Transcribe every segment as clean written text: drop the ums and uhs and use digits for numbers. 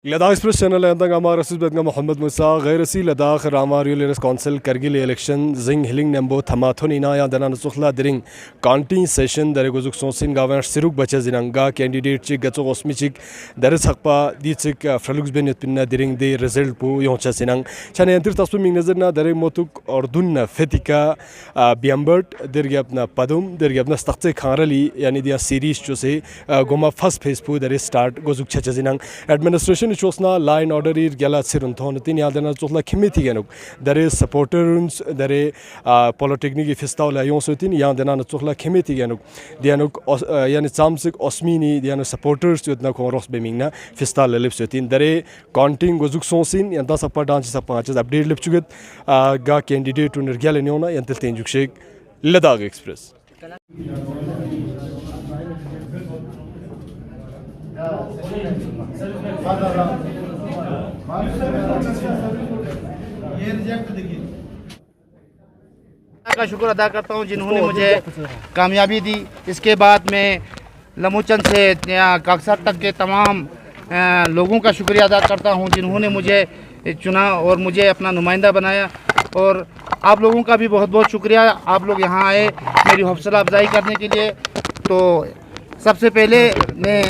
Ladakh express channel हमारा मोहम्मद मुसा गैर रसी लद्दाख रामारियल काउंसिल करगिल इलेक्शन जिंग हिलिंग नेम्बो थमाथोनिना या दना नसुखला दिरिंग काउंटिंग सेशन दरे गुजुक सोसिन गावन सिरुक बचे जिनंगा कैंडिडेट चिक गचो ओस्मिचिक दरे सकपा दिचिक फ्रलुक्स बेन पिन्ना दिरिंग दे रिजल्ट पु योंचा सिनंग छने अंतर तस्पु मिंग नजरना दरे मोतुक अर्दुन फेतिका बियम्बर्ट दरगे अपना पदुम दरगे अपना स्टक्चे खारली यानी दिया सीरीज जो से गोमा फर्स्ट फेज पु दरे स्टार्ट गुजुक छचे जिनंग एडमिनिस्ट्रेशन चोसना लाइन ऑर्डर ईर गला सिरन थोन तीन यादना चोसला खिमिति गेनुक दरे सपोर्टर्स दरे पॉलिटेक्निक फिस्तावला योंसोतिन यादना चोसला खिमिति गेनुक दियानुक यानी चामसिक ओस्मिनी दियानु सपोर्टर्स युतना को रोस बेमिंगना फिस्ताल लिप्सोतिन दरे काउंटिंग गुजुक सोसिन यंदा सपा डांस सपा अपडेट लिपचुगत गा कैंडिडेट उनर गयालेनोना यंतल तेंजुक लद्दाख एक्सप्रेस का शुक्र अदा करता हूँ जिन्होंने मुझे कामयाबी दी। इसके बाद मैं लमूचन से कागसात तक के तमाम लोगों का शुक्रिया अदा करता हूँ जिन्होंने मुझे चुना और मुझे अपना नुमाइंदा बनाया। और आप लोगों का भी बहुत बहुत शुक्रिया, आप लोग यहाँ आए मेरी हौसला अफजाई करने के लिए। तो सबसे पहले मैं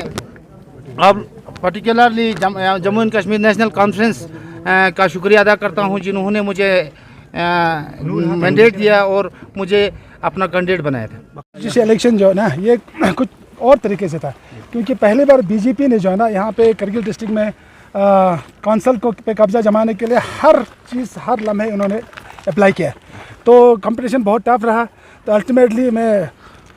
अब particularly Jammu and Kashmir national conference का शुक्रिया अदा करता हूं जिन्होंने मुझे मैंडेट दिया और मुझे अपना कैंडिडेट बनाया था। जिस इलेक्शन जो है ना ये कुछ और तरीके से था, क्योंकि पहली बार बीजेपी ने जो है ना यहाँ पे करगिल डिस्ट्रिक्ट में कौंसल को पे कब्जा जमाने के लिए हर चीज़ हर लम्हे उन्होंने अप्लाई किया। तो कंपटीशन बहुत टफ रहा। तो अल्टीमेटली मैं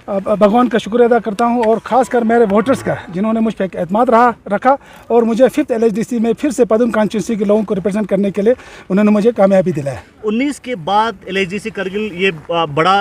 भगवान का शुक्र अदा करता हूं और ख़ासकर मेरे वोटर्स का जिन्होंने मुझ पर एतमाद रखा और मुझे 5th LHDC में फिर से पदम कॉन्स्टिट्यूंसी के लोगों को रिप्रेजेंट करने के लिए उन्होंने मुझे कामयाबी दिलाया। 19 के बाद LHDC करगिल ये बड़ा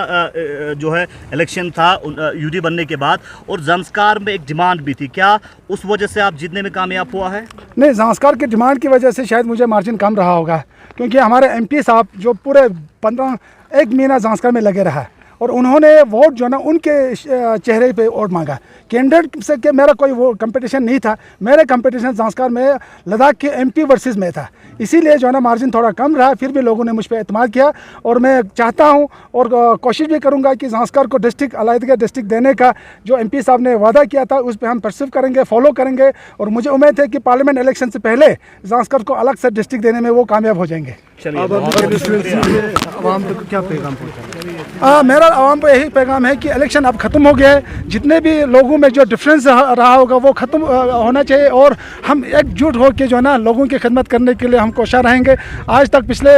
जो है इलेक्शन था यूडी बनने के बाद, और ज़ांस्कार में एक डिमांड भी थी। क्या उस वजह से आप जीतने में कामयाब हुआ है? नहीं, ज़ांस्कार की डिमांड की वजह से शायद मुझे मार्जिन कम रहा होगा, क्योंकि हमारे MP साहब जो पूरे 1 महीना ज़ांस्कार में लगे रहा और उन्होंने वोट जो ना उनके चेहरे पे वोट मांगा। कैंडिडेट से के मेरा कोई वो कंपटीशन नहीं था, मेरा कंपटीशन ज़ांस्कार में लद्दाख के MP वर्सेस में था, इसीलिए जो है ना मार्जिन थोड़ा कम रहा। फिर भी लोगों ने मुझ पर एतमाद किया और मैं चाहता हूं और कोशिश भी करूंगा कि ज़ांस्कार को डिस्ट्रिक्ट अलहदगी डिस्ट्रिक्ट देने का जो MP साहब ने वादा किया था उस पर हम परसिव करेंगे, फॉलो करेंगे। और मुझे उम्मीद है कि पार्लियामेंट इलेक्शन से पहले ज़ांस्कार को अलग से डिस्ट्रिक्ट देने में वो कामयाब हो जाएंगे। मेरा आवाम को यही पैगाम है कि इलेक्शन अब ख़त्म हो गया है। जितने भी लोगों में जो डिफरेंस रहा होगा वो ख़त्म होना चाहिए और हम एकजुट होकर जो है ना लोगों की खिदमत करने के लिए हम कोशिश रहेंगे। आज तक पिछले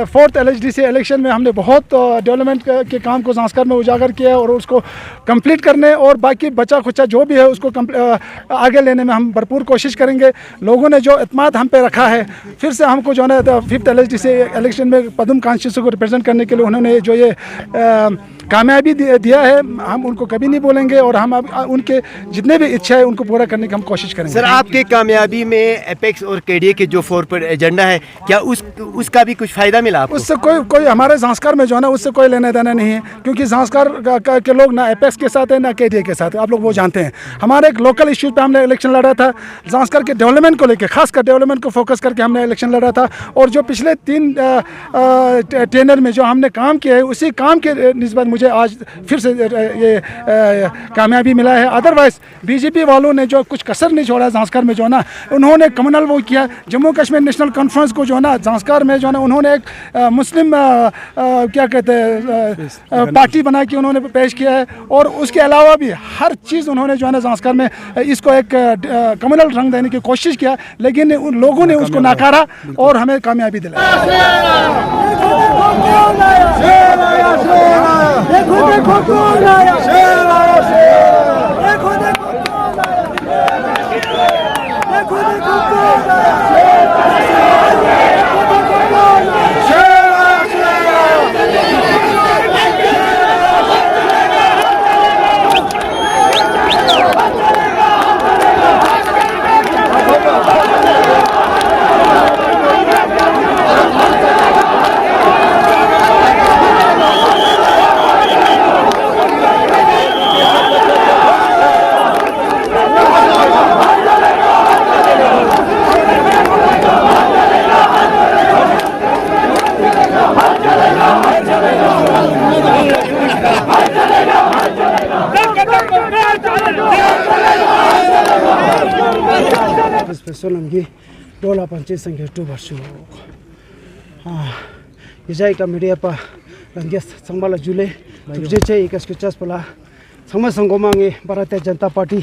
4th LHDC इलेक्शन में हमने बहुत डेवलपमेंट के काम को ज़ांस्कार में उजागर किया और उसको कंप्लीट करने और बाकी बचा खुचा जो भी है उसको आगे लेने में हम भरपूर कोशिश करेंगे। लोगों ने जो एतमाद हम पे रखा है, फिर से हमको जो है ना 5th LHDC इलेक्शन में पदम कॉन्स्टिट्यूंसी को रिप्रेजेंट करने के लिए उन्होंने जो ये कामयाबी दिया है, हम उनको कभी नहीं बोलेंगे और हम उनके जितने भी इच्छा है उनको पूरा करने की हम कोशिश करेंगे। सर, आपके कामयाबी में एपेक्स और KDA के जो 4 पर एजेंडा है, क्या उसका भी कुछ फ़ायदा मिला आपको? उससे कोई हमारे ज़ांस्कार में जो है ना उससे कोई लेना देना नहीं है, क्योंकि ज़ांस्कार के लोग ना एपेक्स के साथ है ना KDA के साथ है, आप लोग वो जानते हैं। हमारे एक लोकल इश्यूज पे हमने इलेक्शन लड़ा था, ज़ांस्कार के डेवलपमेंट को लेकर, खासकर डेवलपमेंट को फोकस करके हमने इलेक्शन लड़ा था। और जो पिछले 3 टेनर में जो हमने काम किया है उसी काम के निस्बत मुझे आज फिर से ये कामयाबी मिला है। अदरवाइज बीजेपी वालों ने जो कुछ कसर नहीं छोड़ा ज़ांस्कार में जो है ना, उन्होंने कम्युनल वो किया। जम्मू कश्मीर नेशनल कॉन्फ्रेंस को जो है ना ज़ांस्कार में जो है ना उन्होंने एक मुस्लिम क्या कहते हैं पार्टी बना के उन्होंने पेश किया है। और उसके अलावा भी हर चीज़ उन्होंने जो है ना ज़ांस्कार में इसको एक कम्युनल रंग देने की कोशिश किया, लेकिन उन लोगों ने उसको नकारा और हमें कामयाबी दिलाई। देखो देखो कौन आया, शेर आया, देखो देखो कौन आया, देखो देखो कौन आया, solamgi dola panche sanghe tu barshu izai ka media pa langes sangmala jule tuje che ikas kuchas pala sama sangomangi Bharatiya Janata Party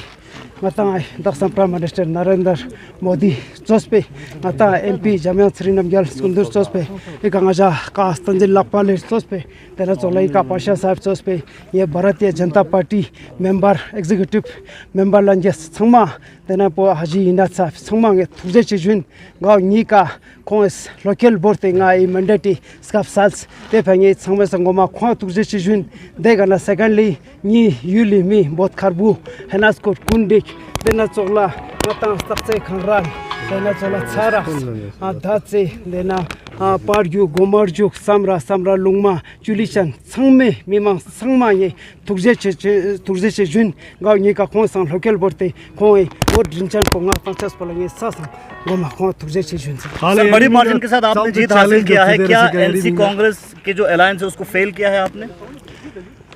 ngata daksam Prime Minister Narendra Modi jospe ngata MP Jamiat Srinam Gyal Sundur jospe ikangaja ka Tanzil Lakpal jospe tera cholai ka Pasha Sahib jospe ye Bharatiya Janata Party member executive member langes sangma tena po Haji Inat Sahib sangma nge tuje chijun gaw ni ka Congress local board ngai mandate skap sals te phangi sangma sangoma khwa tuje chijun degana secondly ni yuli mi bot kharbu henas ko kundik dena chogla matang stakse khangran dena chola chara datse dena parju gomarju samra lungma chulichan sangme mimang sangma ye tugje che jun gaw ni ka khon sang local borte khoi और जिनचन पोंगा 50 पलंगे सास गोमा को तुझे से जुन sir बड़ी margin के साथ आपने जीत हासिल किया है क्या एनसी कांग्रेस के जो अलायंस है उसको फेल किया है आपने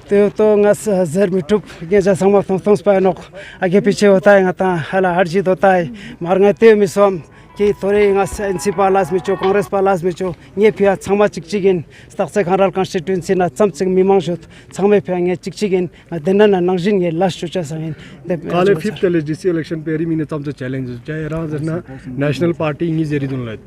तो ngas zar mitup ge ja sangma tong pa nok आगे पीछे होता है ngata hala har जीत होता है मारंगा ते मिसम कि थोड़े ngas एनसी पालास में चो कांग्रेस पालास में चो ये फिया छमा चिकचिगिन स्टक्से खराल कॉन्स्टिट्यूएंसी ना चमचिंग मिमांगशुत छमे फेंगे चिकचिगिन देना ना नंगजिन ये लास्ट चोचा संगिन काले 5th एलजीसी इलेक्शन पेरी मीने तमसे चैलेंज चाहे राजना नेशनल पार्टी इंगी जेरी दुन light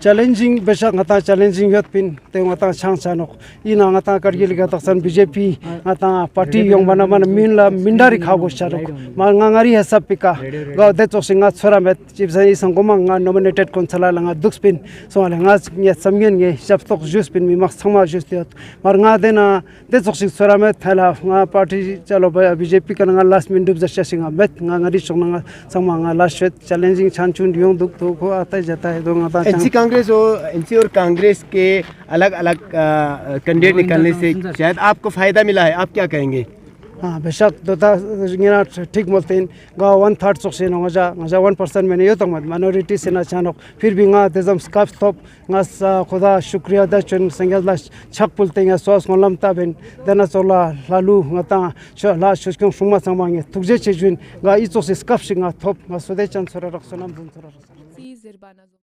challenging besak ngata challenging yot pin te ngata chang chanok ina ngata kargil ga taksan BJP ngata party yong bana minla mindari khago charok ma ngangari hasap pika ga de choksinga chora met chipsai sangoma nga nominated konsala langa dukspin so nga nya samgen nge chaptok jus pin mi mak sama jus tiat mar nga dena de choksing chora met thala nga party chalo BJP kan nga last min dub jasya singa met nga ngari chokna sama nga last challenging chanchun yong duk to ko ata jata hai do ngata NC और कांग्रेस के अलग अलग candidate निकलने से शायद आपको फायदा मिला है, आप क्या कहेंगे? हाँ बेशक दोता गिना ठीक बोलते हैं गाँव 1/3 चौकसे न मजा 1% में नहीं होता मत माइनॉरिटी से ना चानक फिर भी गा तेजम स्काफ टॉप गा खुदा शुक्रिया दा चुन संगला छक पुलते हैं सॉस मलम ताबेन देना चोला लालू गता ला शुष्कम सुमा संमांगे तुझे चीजुन गा इचो से स्काफ सिंगा टॉप गा सुदे चंद सरा रखसनम दुन सरा